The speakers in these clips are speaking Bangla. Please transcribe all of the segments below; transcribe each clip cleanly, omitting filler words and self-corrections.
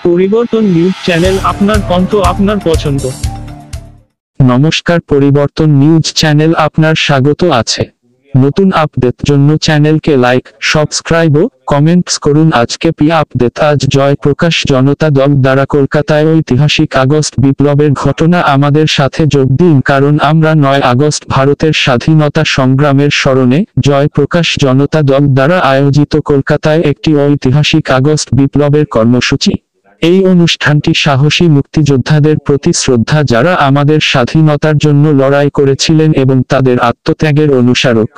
পরিবর্তন নিউজ চ্যানেল, আপনার কণ্ঠ, আপনার পছন্দ। নমস্কার, পরিবর্তন নিউজ চ্যানেল আপনার স্বাগত আছে। নতুন আপডেট জন্য চ্যানেলকে লাইক, সাবস্ক্রাইব ও কমেন্টস করুন। আজকে আপডেট। আজ জয়প্রকাশ জনতা দল দ্বারা কলকাতায় ঐতিহাসিক আগস্ট বিপ্লবের ঘটনা। আমাদের সাথে যোগ দিন, কারণ আমরা 9 আগস্ট ভারতের স্বাধীনতা সংগ্রামের স্মরণে জয়প্রকাশ জনতা দল দ্বারা আয়োজিত কলকাতায় একটি ঐতিহাসিক আগস্ট বিপ্লবের কর্মসূচি। এই অনুষ্ঠানটি সাহসী মুক্তিযোদ্ধাদের প্রতি শ্রদ্ধা, যারা আমাদের স্বাধীনতার জন্য লড়াই করেছিলেন এবং তাদের আত্মত্যাগের অনুস্মারক।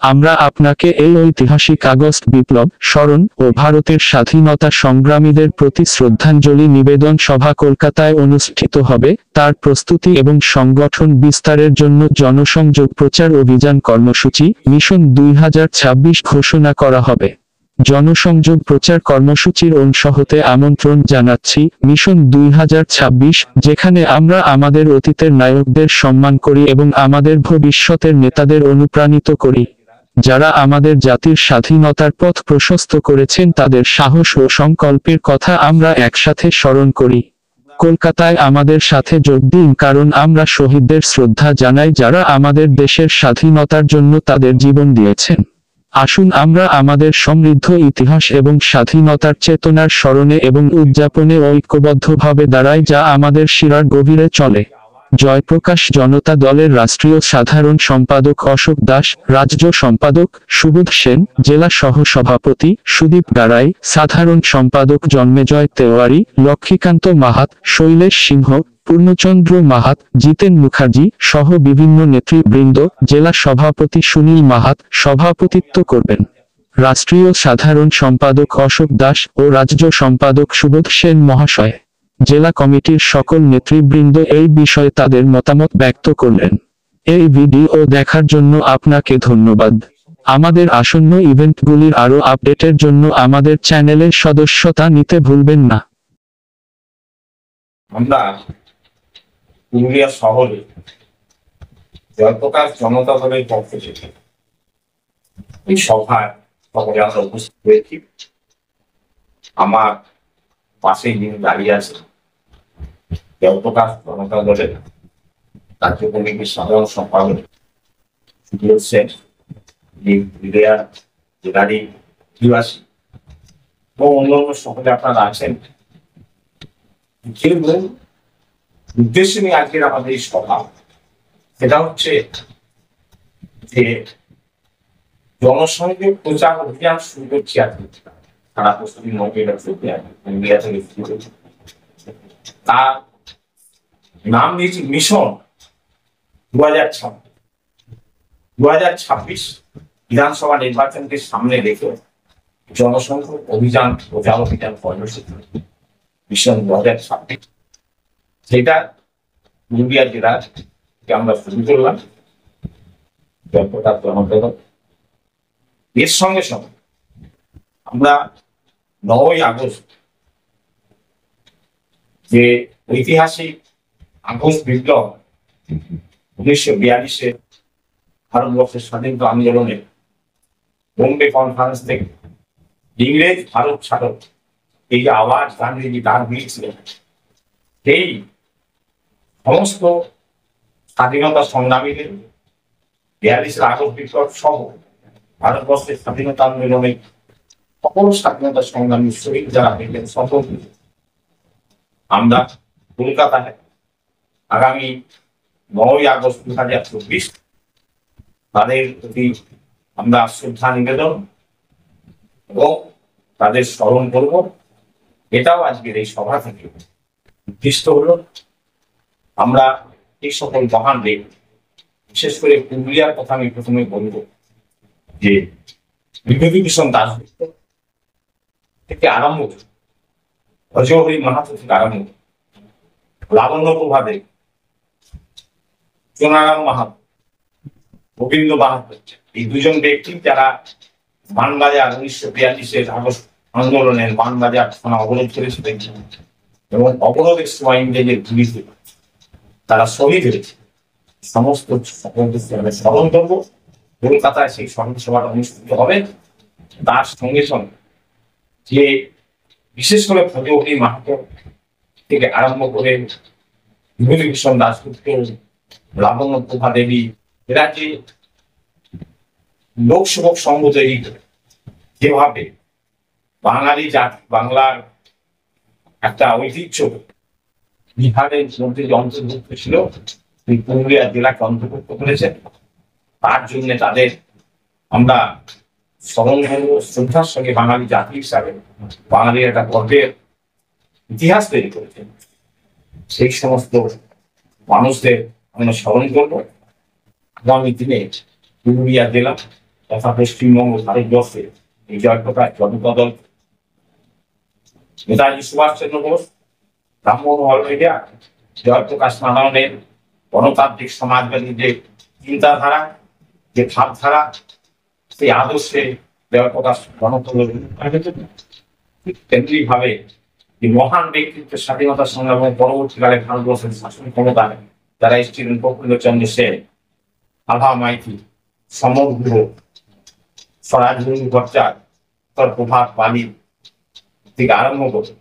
আমরা আপনাকে এই ঐতিহাসিক আগস্ট বিপ্লব স্মরণ ও ভারতের স্বাধীনতা সংগ্রামীদের প্রতি শ্রদ্ধাঞ্জলি নিবেদন সভা কলকাতায় অনুষ্ঠিত হবে, তার প্রস্তুতি এবং সংগঠন বিস্তারের জন্য জনসংযোগ প্রচার অভিযান কর্মসূচি মিশন 2026 ঘোষণা করা হবে। জনসংযোগ প্রচার কর্মসূচির অংশ হতে আমন্ত্রণ জানাচ্ছি মিশন 2026, যেখানে আমরা আমাদের অতীতের নায়কদের সম্মান করি এবং আমাদের ভবিষ্যতের নেতাদের অনুপ্রাণিত করি, যারা আমাদের জাতির স্বাধীনতার পথ প্রশস্ত করেছেন। তাদের সাহস ও সংকল্পের কথা আমরা একসাথে স্মরণ করি। কলকাতায় আমাদের সাথে যোগ দিন, কারণ আমরা শহীদদের শ্রদ্ধা জানাই, যারা আমাদের দেশের স্বাধীনতার জন্য তাদের জীবন দিয়েছেন। আসুন আমরা আমাদের সমৃদ্ধ ইতিহাস এবং স্বাধীনতার চেতনার স্মরণে এবং উদযাপনে ঐক্যবদ্ধভাবে দাঁড়াই, যা আমাদের শিরার গভীরে চলে। জয়প্রকাশ জনতা দলের রাষ্ট্রীয় সাধারণ সম্পাদক অশোক দাস, রাজ্য সম্পাদক সুবোধ সেন, জেলা সহ সভাপতি সুদীপ গাড়াই, সাধারণ সম্পাদক জন্মেজয় তেওয়ারি, লক্ষ্মীকান্ত মাহাত, শৈলেশ সিংহ, পূর্ণচন্দ্র মাহাত, জিতেন মুখার্জি সহ বিভিন্ন নেতৃবৃন্দ। জেলা সভাপতি সুনীল মাহাত সভাপতিত্ব করবেন। রাষ্ট্রীয় সাধারণ সম্পাদক অশোক দাস ও রাজ্য সম্পাদক সুবোধ সেন মহাশয়। জেলা কমিটির সকল নেতৃবৃন্দ এই বিষয়ে তাদের মতামত ব্যক্ত করলেন। এই ভিডিও দেখার জন্য আপনাকে ধন্যবাদ। আমাদের আসন্ন ইভেন্টগুলির আরও আপডেটের জন্য আমাদের চ্যানেলের সদস্যতা নিতে ভুলবেন না। আমরা পুরুলিয়া শহরে জয়প্রকাশ জনতা দলের পক্ষ থেকে এই সভায় সকলে আমরা উপস্থিত হয়েছি। আমার পাশে যিনি দাঁড়িয়ে আছে জয়প্রকাশ জনতা দলের রাজ্য কমিটির সাধারণ সম্পাদক সুবোধ সেন, পুরুলিয়া জেলারই অধিবাসী এবং অন্যান্য সকলে আপনারা আছেন। উদ্দেশ্য নিয়ে আজকের আমাদের এই সভা, সেটা হচ্ছে যে জনসংযোগ প্রচার অভিযান শুরু করছি আজকে সারা পশ্চিম মন্ত্রীরা তার নাম দিয়েছি মিশন 2026। বিধানসভা নির্বাচনকে সামনে রেখে জনসংযোগ অভিযান প্রচার অভিযান কর্মসূচি মিশন 2026, সেটা পুরুলিয়া জেলার আমরা শুরু করলাম। এর সঙ্গে সঙ্গে আমরা 9ই আগস্ট যে ঐতিহাসিক আগস্ট বিপ্লব 1942-এ ভারতবর্ষের স্বাধীনতা আন্দোলনে বোম্বে কনফারেন্স থেকে ইংরেজ ভারত ছাড়ো এই যে আওয়াজ গান্ধীজি ডাক দিয়েছিলেন, সেই সমস্ত স্বাধীনতা সংগ্রামীদের 42-এর আগস্ট বিপ্লব সহ ভারতবর্ষের স্বাধীনতা আন্দোলনে সকল স্বাধীনতা সংগ্রামী শহীদ যারা হয়েছেন সকল আমরা কলকাতায় আগামী 9ই আগস্ট 2024 তাদের প্রতি আমরা শ্রদ্ধা নিবেদন এবং তাদের স্মরণ করব। এটাও আজকের এই সভা থেকে উদ্দিষ্ট হলো। আমরা এই সকল মহানদের, বিশেষ করে পুরুলিয়ার কথা আমি প্রথমে বলব যে বিভূতিভূষণ দাশগুপ্ত থেকে আরম্ভ, অজয়হরি মাহাতো থেকে আরম্ভ, লাবণ্য প্রভাদে, সোনারাম মাহাতো, গোবিন্দ মাহাতো, এই দুজন ব্যক্তি যারা মানবাজার 1942-এর আগস্ট আন্দোলনের মানবাজার থানা অবরোধ করেছিলেন এবং অবরোধের সময় ইংরেজের গুলিতে তারা শহীদ হয়েছে, সমস্ত সকলকে স্মরণ করবো। কলকাতায় সেই স্মরণ সভাটা অনুষ্ঠিত হবে। তার সঙ্গে সঙ্গে যে বিশেষ করে ভগবতী মাহাতো থেকে আরম্ভ করে বিভূতিভূষণ দাশগুপ্ত, লাবণ্য প্রভা দেবী, এরা যে লোকসেবক সংঘ তৈরি করে যেভাবে বাঙালি জাতি, বাংলার একটা ঐতিহ্য বিহারের মধ্যে যে অন্তর্ভুক্ত ছিল, সেই পুরুলিয়া জেলাকে অন্তর্ভুক্ত করেছে, তার জন্য তাদের আমরা স্মরণ করবো শ্রদ্ধার সঙ্গে। বাঙালি জাতি হিসাবে বাঙালির একটা গর্বের ইতিহাস তৈরি করেছে, সেই সমস্ত মানুষদের আমরা স্মরণ করবো। আগামী দিনে পুরুলিয়া জেলা তথা পশ্চিমবঙ্গ ভারতবর্ষে এই জয়প্রকাশ জনতা দল, নেতাজি সুভাষচন্দ্র বোস, রামমনোহর লোহিয়া, জয়প্রকাশ নারায়ণের গণতান্ত্রিক সমাজবাদী যে চিন্তাধারা, যে ভাবধারা, সেই আদর্শে জয়প্রকাশ জনতা দল তেমনি ভাবে এই মহান ব্যক্তিত্বের স্বাধীনতা সংগ্রামের পরবর্তীকালে ভারতবর্ষের শাসন ক্ষমতায় যারা এসেছিলেন, প্রফুল্লচন্দ্র সেন, আভা মাইতি, সমগ্র স্বরাজ ভট্টাচার্য, প্রভাত পালি থেকে আরম্ভ করে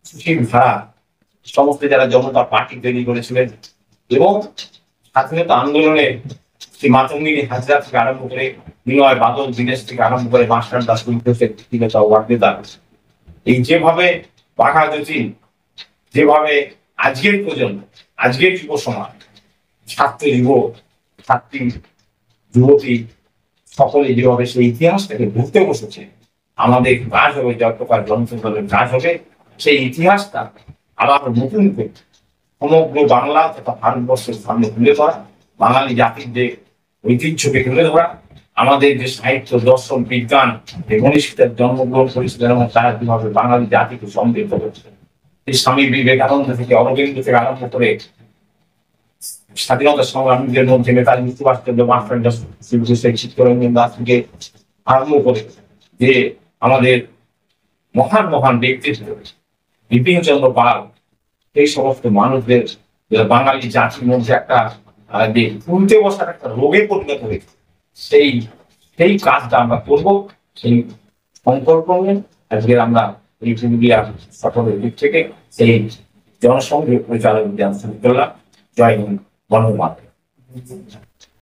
সুশীল ধারা, সমস্ত যারা জনতা পার্টি তৈরি করেছিলেন এবং স্বাধীনতা আন্দোলনে শ্রী মাতঙ্গিনী হাজরা থেকে আরম্ভ করে বিনয় বাদল দীনেশ থেকে আরম্ভ করে মাস্টার দাস ওয়ার্দেদার, এই যেভাবে বাঘা যতীন, যেভাবে আজকের প্রজন্ম, আজকের যুব সমাজ, ছাত্র যুবক, ছাত্রী যুবতী সকলে যেভাবে সেই ইতিহাসটাকে ঘুরতে বসেছে, আমাদের কাজ হবে জয়প্রকাশ জনতা দলের কাজ হবে সেই ইতিহাসটা আবার নতুন করে সমগ্র বাংলা তথা ভারতবর্ষের সামনে তুলে ধরা, বাঙালি জাতির যে ঐতিহ্যকে তুলে ধরা, আমাদের যে সাহিত্য, দর্শন, বিজ্ঞান, যে মনীষীদের জন্মগ্রহণ করেছিলেন এবং তারা কিভাবে বাঙালি জাতিকে সমৃদ্ধ করেছিলেন, এই স্বামী বিবেকানন্দ থেকে অরবিন্দ থেকে আরম্ভ করে স্বাধীনতা সংগ্রামীদের মধ্যে নেতাজি সুভাষচন্দ্র, মাস্টার চিত্তরঞ্জন দাস থেকে আরম্ভ করে যে আমাদের মহান মহান ব্যক্তিত্ব বিপিনচন্দ্র পাল, এই সমস্ত মানুষদের বাঙালি জাতির মধ্যে একটা যে উল্টে বসার একটা রোগে পরিণত হয়েছে, সেই সেই কাজটা আমরা করবো। সেই সংকল্প নিয়ে আজকের আমরা এই পুরুলিয়া সকলের দিক থেকে সেই জনসংযোগ পরিচালক উদ্যান শুরু করলাম। জয় হিন্দ, বন্দে মাতরম।